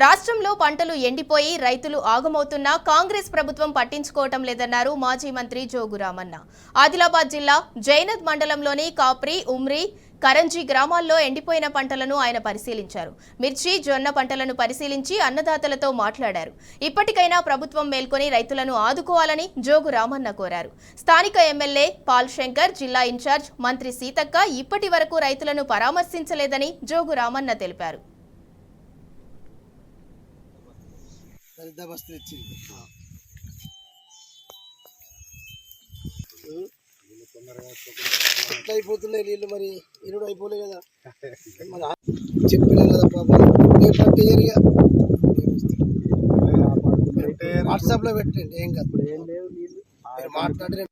రాష్ట్రంలో పంటలు ఎండిపోయి రైతులు ఆగమవుతున్నా కాంగ్రెస్ ప్రభుత్వం పట్టించుకోవటం లేదన్నారు మాజీ మంత్రి జోగు రామన్న. ఆదిలాబాద్ జిల్లా జైనద్ మండలంలోని కాప్రి, ఉమ్రి, కరంజీ గ్రామాల్లో ఎండిపోయిన పంటలను ఆయన పరిశీలించారు. మిర్చి, జొన్న పంటలను పరిశీలించి అన్నదాతలతో మాట్లాడారు. ఇప్పటికైనా ప్రభుత్వం మేల్కొని రైతులను ఆదుకోవాలని జోగు రామన్న కోరారు. స్థానిక ఎమ్మెల్యే పాల్ శంకర్, జిల్లా ఇన్ఛార్జ్ మంత్రి సీతక్క ఇప్పటి వరకు రైతులను పరామర్శించలేదని జోగు రామన్న తెలిపారు. అయిపోతున్నాయి నీళ్ళు, మరి ఇరుడు అయిపోలే కదా. మరి చెప్పినా కదా పాపం, వాట్సాప్ లో పెట్టండి, ఏం కాదు, మీరు మాట్లాడి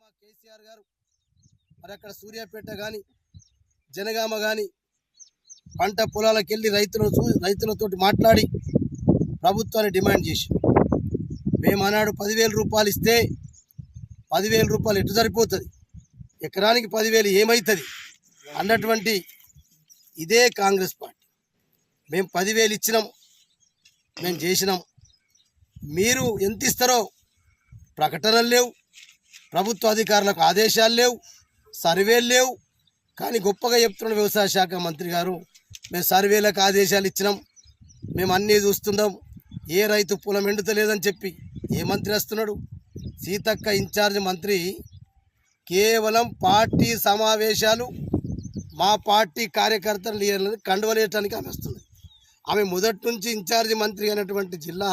మా కేసీఆర్ గారు మరి అక్కడ సూర్యాపేట కానీ జనగామ కానీ పంట పొలాలకు వెళ్ళి రైతులతోటి మాట్లాడి ప్రభుత్వాన్ని డిమాండ్ చేసి, మేము అన్నాడు 10,000 రూపాయలు ఇస్తే 10,000 రూపాయలు ఎటు సరిపోతుంది, ఎకరానికి 10,000 ఏమవుతుంది అన్నటువంటి ఇదే కాంగ్రెస్ పార్టీ. మేము 10,000 ఇచ్చినాం, మేము చేసినాం. మీరు ఎంత ఇస్తారో ప్రకటనలు లేవు, ప్రభుత్వ అధికారులకు ఆదేశాలు లేవు, సర్వేలు లేవు. కానీ గొప్పగా చెప్తున్న వ్యవసాయ శాఖ మంత్రి గారు, మేము సర్వేలకు ఆదేశాలు ఇచ్చినాం, మేము అన్నీ చూస్తున్నాం, ఏ రైతు పొలం ఎండుతలేదని చెప్పి ఏ మంత్రి వస్తున్నాడు? సీతక్క ఇన్ఛార్జ్ మంత్రి కేవలం పార్టీ సమావేశాలు, మా పార్టీ కార్యకర్తలు కండువలేయటానికి ఆమె వస్తుంది. ఆమె మొదటి నుంచి ఇన్ఛార్జి మంత్రి అయినటువంటి జిల్లా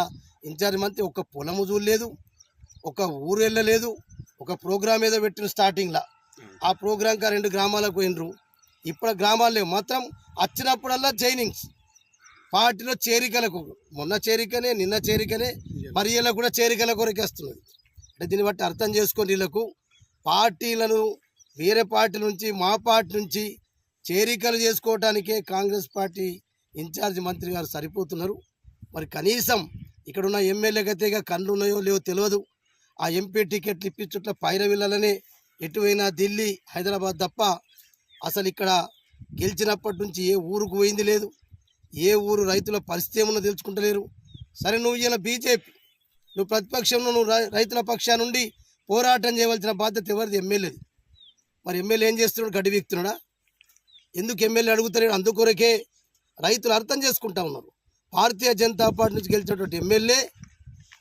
ఇన్ఛార్జి మంత్రి ఒక పొలము చూడలేదు, ఒక ఊరు వెళ్ళలేదు. ఒక ప్రోగ్రామ్ ఏదో పెట్టిన స్టార్టింగ్లో, ఆ ప్రోగ్రాంకి 2 గ్రామాలకు పోయినరు. ఇప్పుడు గ్రామాలు లేవు, మాత్రం వచ్చినప్పుడల్లా జైనింగ్స్, పార్టీలో చేరికలకు, మొన్న చేరికనే, నిన్న చేరికనే, మరి ఇలా కూడా చేరికల కొరకు వస్తున్నది. అంటే దీన్ని బట్టి అర్థం చేసుకొని వీళ్ళకు పార్టీలను, వేరే పార్టీ నుంచి మా పార్టీ నుంచి చేరికలు చేసుకోవటానికే కాంగ్రెస్ పార్టీ ఇన్ఛార్జ్ మంత్రి గారు సరిపోతున్నారు. మరి కనీసం ఇక్కడున్న ఎమ్మెల్యే గతిగా కళ్ళు ఉన్నాయో లేవో తెలియదు. ఆ ఎంపీ టికెట్లు ఇప్పించుట్ల పైరవిల్లలనే ఎటువైనా ఢిల్లీ, హైదరాబాద్ తప్ప అసలు ఇక్కడ గెలిచినప్పటి నుంచి ఏ ఊరుకు పోయింది లేదు. ఏ ఊరు రైతుల పరిస్థితి ఏమన్నా తెలుసుకుంటలేరు. సరే, నువ్వు ఇలా బీజేపీ, నువ్వు ప్రతిపక్షంలో, నువ్వు రైతుల పక్షా నుండి పోరాటం చేయవలసిన బాధ్యత ఎవరిది? ఎమ్మెల్యేది. మరి ఎమ్మెల్యే ఏం చేస్తున్నాడు? గడ్డి వీక్తున్నాడా? ఎందుకు ఎమ్మెల్యే అడుగుతలేడు? అందుకొరకే రైతులు అర్థం చేసుకుంటా ఉన్నారు. భారతీయ జనతా పార్టీ నుంచి గెలిచినటువంటి ఎమ్మెల్యే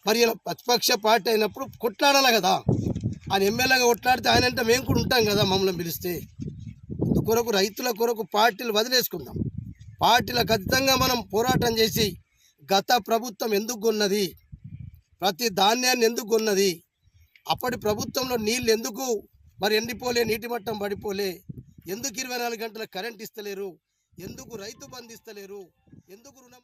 మరి ఇలా ప్రతిపక్ష పార్టీ అయినప్పుడు కొట్లాడాలి కదా. ఆయన ఎమ్మెల్యేగా కొట్లాడితే ఆయన అంటే మేము కూడా ఉంటాం కదా, మమ్మల్ని పిలిస్తే. అందుకొరకు రైతుల కొరకు పార్టీలు వదిలేసుకుందాం, పార్టీలకు ఖచ్చితంగా మనం పోరాటం చేసి గత ప్రభుత్వం ఎందుకు కొన్నది, ప్రతి ధాన్యాన్ని ఎందుకు కొన్నది, అప్పటి ప్రభుత్వంలో నీళ్ళు ఎందుకు మరి ఎండిపోలే, నీటి మట్టం పడిపోలే, ఎందుకు 24 గంటల కరెంట్ ఇస్తలేరు, ఎందుకు రైతు బంధు ఇస్తలేరు, ఎందుకు రుణం